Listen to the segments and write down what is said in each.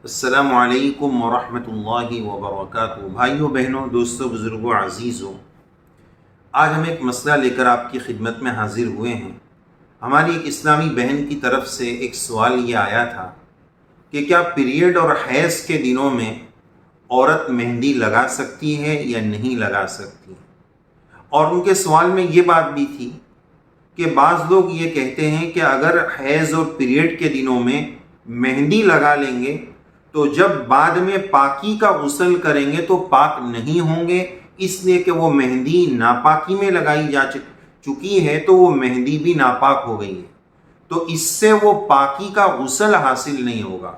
السلام علیکم ورحمۃ اللہ وبرکاتہ۔ بھائیوں بہنوں، دوستوں، بزرگوں، عزیزوں، آج ہم ایک مسئلہ لے کر آپ کی خدمت میں حاضر ہوئے ہیں۔ ہماری ایک اسلامی بہن کی طرف سے ایک سوال یہ آیا تھا کہ کیا پیریڈ اور حیض کے دنوں میں عورت مہندی لگا سکتی ہے یا نہیں لگا سکتی، اور ان کے سوال میں یہ بات بھی تھی کہ بعض لوگ یہ کہتے ہیں کہ اگر حیض اور پیریڈ کے دنوں میں مہندی لگا لیں گے تو جب بعد میں پاکی کا غسل کریں گے تو پاک نہیں ہوں گے، اس لیے کہ وہ مہندی ناپاکی میں لگائی جا چکی ہے تو وہ مہندی بھی ناپاک ہو گئی ہے، تو اس سے وہ پاکی کا غسل حاصل نہیں ہوگا۔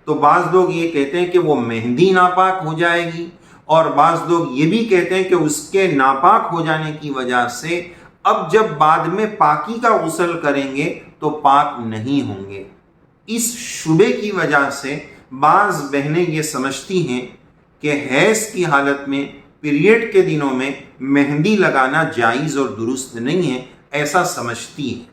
تو بعض لوگ یہ کہتے ہیں کہ وہ مہندی ناپاک ہو جائے گی، اور بعض لوگ یہ بھی کہتے ہیں کہ اس کے ناپاک ہو جانے کی وجہ سے اب جب بعد میں پاکی کا غسل کریں گے تو پاک نہیں ہوں گے۔ اس شبے کی وجہ سے بعض بہنیں یہ سمجھتی ہیں کہ حیض کی حالت میں، پیریڈ کے دنوں میں مہندی لگانا جائز اور درست نہیں ہے، ایسا سمجھتی ہے۔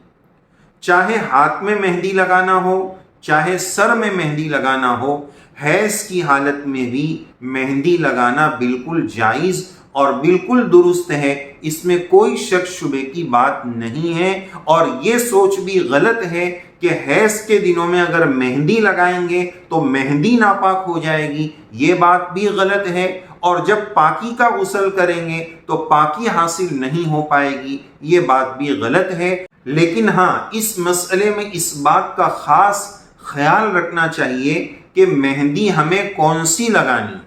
چاہے ہاتھ میں مہندی لگانا ہو، چاہے سر میں مہندی لگانا ہو، حیض کی حالت میں بھی مہندی لگانا بالکل جائز اور بالکل درست ہے، اس میں کوئی شک شبے کی بات نہیں ہے۔ اور یہ سوچ بھی غلط ہے کہ حیض کے دنوں میں اگر مہندی لگائیں گے تو مہندی ناپاک ہو جائے گی، یہ بات بھی غلط ہے، اور جب پاکی کا غسل کریں گے تو پاکی حاصل نہیں ہو پائے گی، یہ بات بھی غلط ہے۔ لیکن ہاں، اس مسئلے میں اس بات کا خاص خیال رکھنا چاہیے کہ مہندی ہمیں کون سی لگانی ہے۔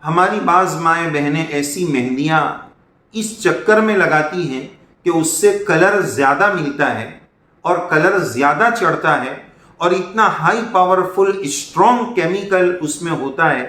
ہماری بعض مائیں بہنیں ایسی مہندیاں اس چکر میں لگاتی ہیں کہ اس سے کلر زیادہ ملتا ہے اور کلر زیادہ چڑھتا ہے، اور اتنا ہائی پاورفل اسٹرانگ کیمیکل اس میں ہوتا ہے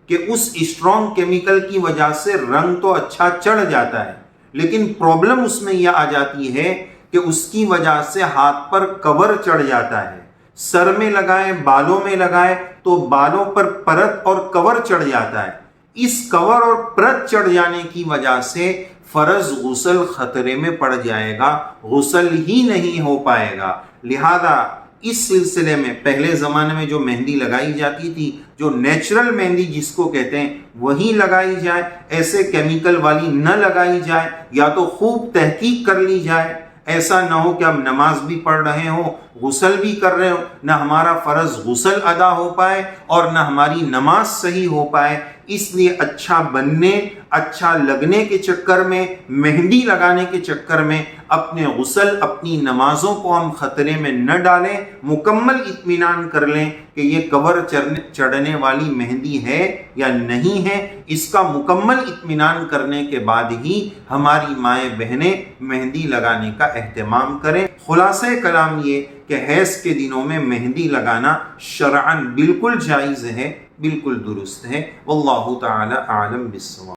کہ اس اسٹرانگ کیمیکل کی وجہ سے رنگ تو اچھا چڑھ جاتا ہے، لیکن پرابلم اس میں یہ آ جاتی ہے کہ اس کی وجہ سے ہاتھ پر کور چڑھ جاتا ہے۔ سر میں لگائے، بالوں میں لگائے تو بالوں پر پرت اور کور چڑھ جاتا ہے۔ اس کور اور پرت چڑھ جانے کی وجہ سے فرض غسل خطرے میں پڑ جائے گا، غسل ہی نہیں ہو پائے گا۔ لہذا اس سلسلے میں پہلے زمانے میں جو مہندی لگائی جاتی تھی، جو نیچرل مہندی جس کو کہتے ہیں، وہی لگائی جائے، ایسے کیمیکل والی نہ لگائی جائے، یا تو خوب تحقیق کر لی جائے۔ ایسا نہ ہو کہ ہم نماز بھی پڑھ رہے ہوں، غسل بھی کر رہے ہوں، نہ ہمارا فرض غسل ادا ہو پائے اور نہ ہماری نماز صحیح ہو پائے۔ اس لیے اچھا بننے، اچھا لگنے کے چکر میں، مہندی لگانے کے چکر میں اپنے غسل، اپنی نمازوں کو ہم خطرے میں نہ ڈالیں، مکمل اطمینان کر لیں کہ یہ کور چڑھنے والی مہندی ہے یا نہیں ہے۔ اس کا مکمل اطمینان کرنے کے بعد ہی ہماری مائیں بہنیں مہندی لگانے کا اہتمام کریں۔ خلاصہ کلام یہ کہ حیض کے دنوں میں مہندی لگانا شرعاً بالکل جائز ہے، بالکل درست ہے۔ واللہ تعالی اعلم بالصواب۔